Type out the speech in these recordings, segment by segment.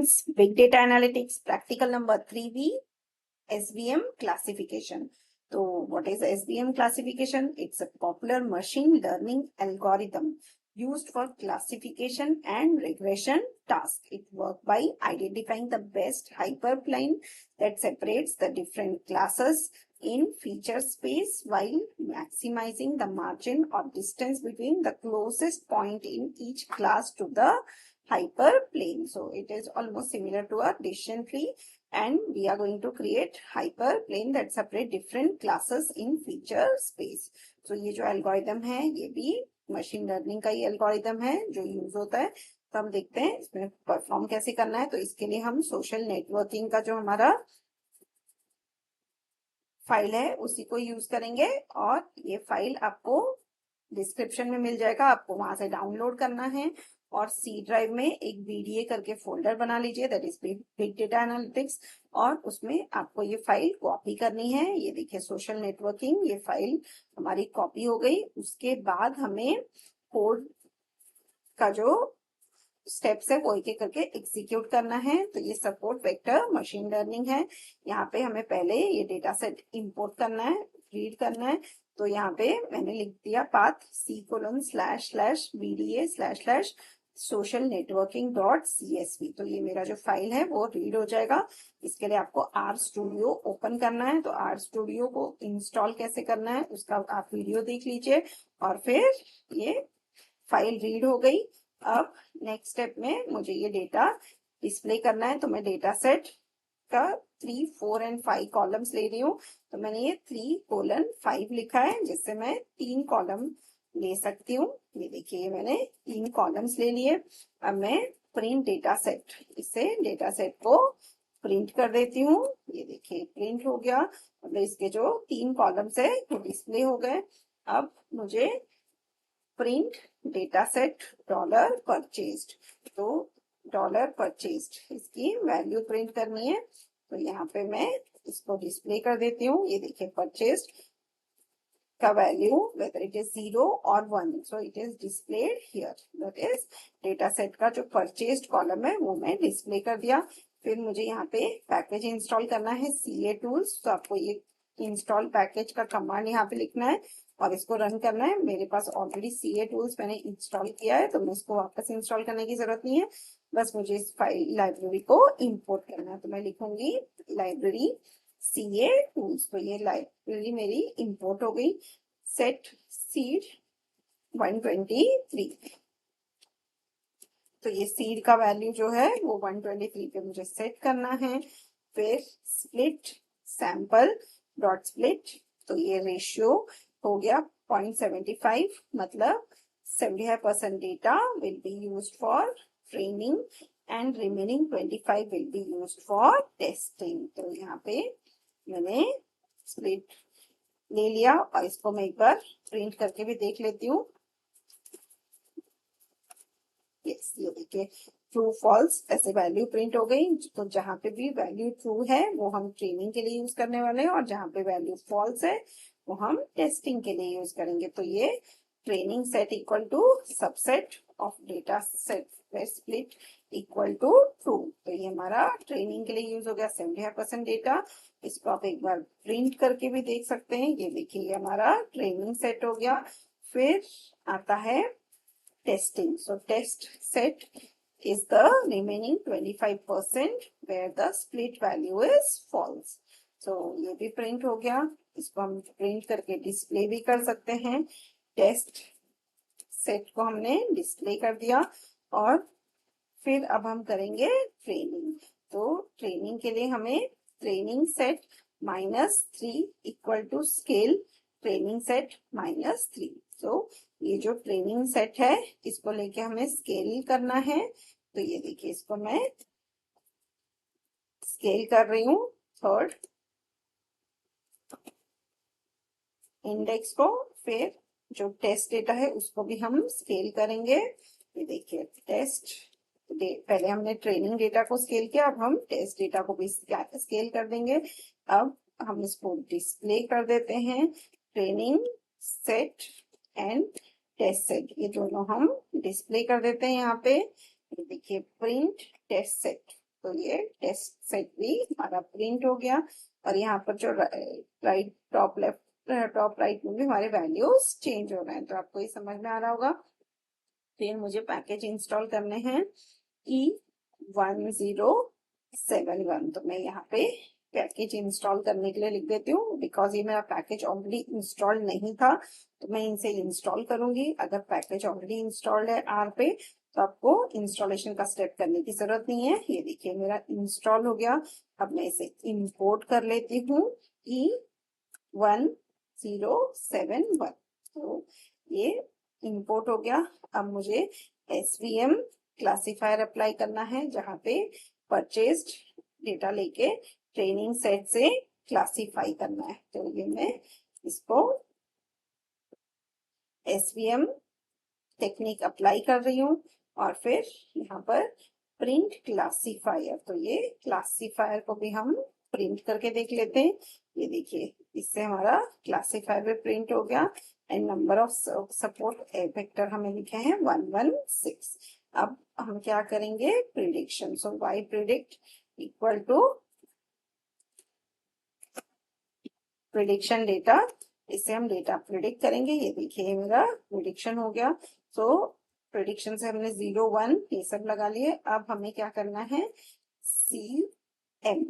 students, Big Data Analytics, practical number 3B, SVM classification. So what is SVM classification? It's a popular machine learning algorithm used for classification and regression tasks. It works by identifying the best hyperplane that separates the different classes in feature space while maximizing the margin or distance between the closest point in each class to the hyperplane. So it is almost similar to a decision tree, and we are going to create hyperplane that separate different classes in feature space. So ये जो algorithm है ये भी machine learning का ही algorithm है जो use होता है. तो हम देखते हैं इसमें परफॉर्म कैसे करना है. तो इसके लिए हम सोशल नेटवर्किंग का जो हमारा फाइल है उसी को यूज करेंगे, और ये फाइल आपको डिस्क्रिप्शन में मिल जाएगा, आपको वहां से डाउनलोड करना है. और सी ड्राइव में एक बीडीए करके फोल्डर बना लीजिए, that is big data analytics, और उसमें आपको ये फाइल कॉपी करनी है. ये देखिए सोशल नेटवर्किंग, ये फाइल हमारी कॉपी हो गई. उसके बाद हमें कोड का जो स्टेप्स है वो एक एक करके एग्जीक्यूट करना है. तो ये सपोर्ट वेक्टर मशीन लर्निंग है. यहाँ पे हमें पहले ये डेटा सेट इंपोर्ट करना है, रीड करना है. तो यहाँ पे मैंने लिख दिया path c://bda/ social networking .csv. तो ये मेरा जो फाइल है वो रीड हो जाएगा. इसके लिए आपको आर स्टूडियो ओपन करना है. तो आर स्टूडियो को इंस्टॉल कैसे करना है उसका आप वीडियो देख लीजिए. और फिर ये फाइल रीड हो गई. अब नेक्स्ट स्टेप में मुझे ये डेटा डिस्प्ले करना है. तो मैं डेटा सेट का 3, 4 एंड 5 कॉलम्स ले रही हूँ. तो मैंने ये 3:5 लिखा है, जिससे मैं 3 कॉलम ले सकती हूँ. ये देखिए मैंने 3 कॉलम्स ले लिए. अब मैं प्रिंट डेटा सेट, इससे डेटा सेट को प्रिंट कर देती हूँ. ये देखिए प्रिंट हो गया. मतलब इसके जो 3 कॉलम्स है वो डिस्प्ले हो गए. अब मुझे प्रिंट डेटा सेट $परचेस्ड, तो $परचेस्ड इसकी वैल्यू प्रिंट करनी है. तो यहाँ पे मैं इसको डिस्प्ले कर देती हूँ. ये देखिए परचेस्ड का वैल्यू वेदर इट इज 0 और 1, so it is displayed here. That is data set का जो परचेस्ड कॉलम है वो मैं डिस्प्ले कर दिया. फिर मुझे यहाँ पे पैकेज इंस्टॉल करना है CA टूल्स. तो आपको ये इंस्टॉल पैकेज का कमांड यहाँ पे लिखना है और इसको रन करना है. मेरे पास ऑलरेडी CA टूल्स मैंने इंस्टॉल किया है, तो मैं इसको वापस इंस्टॉल करने की जरूरत नहीं है. बस मुझे इस फाइल लाइब्रेरी को इंपोर्ट करना है. तो मैं लिखूंगी लाइब्रेरी CA टूल्स. तो ये लाइब्रेरी मेरी इंपोर्ट हो गई. Set seed 123. तो ये सीड का वैल्यू जो है वो 123 पे मुझे सेट करना है. फिर स्प्लिट सैंपल डॉट स्प्लिट, तो ये रेशियो हो गया 0.75, मतलब 75% data will be used for training and remaining 25 will be used for testing. तो यहाँ पे मैंने स्प्लिट ले लिया और इसको मैं एक बार प्रिंट करके भी देख लेती हूँ. यस, ये देखिए ट्रू फॉल्स ऐसे वैल्यू प्रिंट हो गई. तो जहां पे भी वैल्यू ट्रू है वो हम ट्रेनिंग के लिए यूज करने वाले हैं, और जहां पे वैल्यू फॉल्स है वो हम टेस्टिंग के लिए यूज करेंगे. तो ये training set equal to subset of data set split equal to true. तो ये हमारा ट्रेनिंग के लिए यूज हो गया 75% डेटा. इसको आप एक बार प्रिंट करके भी देख सकते हैं. ये देखिए ये हमारा ट्रेनिंग सेट हो गया. फिर आता है testing. So test set is the remaining 25% where the split value is false. So ये भी प्रिंट हो गया. इसको हम प्रिंट करके डिस्प्ले भी कर सकते हैं. टेस्ट सेट को हमने डिस्प्ले कर दिया और फिर अब हम करेंगे ट्रेनिंग. तो ट्रेनिंग के लिए हमें training set -3 equal to scale training set -3. तो ये जो ट्रेनिंग सेट है इसको लेके हमें स्केल करना है. तो ये देखिए इसको मैं स्केल कर रही हूँ 3rd इंडेक्स को. फिर जो टेस्ट डेटा है उसको भी हम स्केल करेंगे. ये देखिए टेस्ट पहले हमने ट्रेनिंग डेटा को स्केल किया, अब हम टेस्ट डेटा को भी स्केल कर देंगे. अब हम इसको डिस्प्ले कर देते हैं. Training set and test set ये दोनों हम डिस्प्ले कर देते हैं यहाँ पे. देखिए प्रिंट टेस्ट सेट. तो ये टेस्ट सेट भी हमारा प्रिंट हो गया। और यहाँ पर जो right top left top right में भी हमारे वैल्यूज चेंज हो रहे हैं। तो आपको ये समझ में आ रहा होगा। फिर मुझे पैकेज इंस्टॉल करने हैं E1071। तो मैं यहाँ पे पैकेज इंस्टॉल करने के लिए लिख देती हूँ, बिकॉज ये मेरा पैकेज ऑलरेडी इंस्टॉल नहीं था, तो मैं इनसे इंस्टॉल करूंगी। अगर पैकेज ऑलरेडी इंस्टॉल्ड है आर पे, तो आपको इंस्टॉलेशन का स्टेप करने की जरूरत नहीं है। ये देखिए मेरा इंस्टॉल हो गया। अब मैं इसे इंपोर्ट कर लेती हूँ E1071। तो ये इंपोर्ट हो गया। अब मुझे SVM क्लासिफायर अप्लाई करना है, जहाँ पे परचेस्ड डेटा लेके ट्रेनिंग सेट से क्लासिफाई करना है। तो ये मैं इसको SVM टेक्निक अप्लाई कर रही हूँ। और फिर यहाँ पर प्रिंट क्लासिफायर, तो ये क्लासिफायर को भी हम प्रिंट करके देख लेते हैं। ये देखिए, इससे हमारा क्लासिफायर भी प्रिंट हो गया। And number of support vector हमें लिखे हैं 116। अब हम क्या करेंगे, prediction. So Y predict equal to prediction data, इससे हम डेटा प्रिडिक्ट करेंगे। ये देखिए मेरा प्रिडिक्शन हो गया। सो प्रिडिक्शन से हमने 0 1 ये सब लगा लिए। अब हमें क्या करना है, CM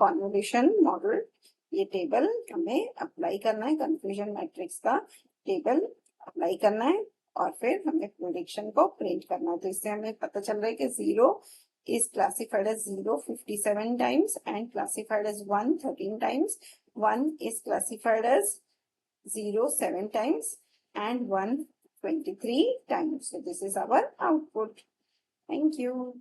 कन्वोल्यूशन मॉडल, ये टेबल हमें अप्लाई करना है। कंफ्यूजन मैट्रिक्स का टेबल अप्लाई करना है और फिर हमें प्रिडिक्शन को प्रिंट करना है। तो इससे हमें पता चल रहा है कि 0 is classified as 0 57 times and classified as 1 13 times. 1 is classified as 0 7 times and 1 23 times. So this is our output. Thank you.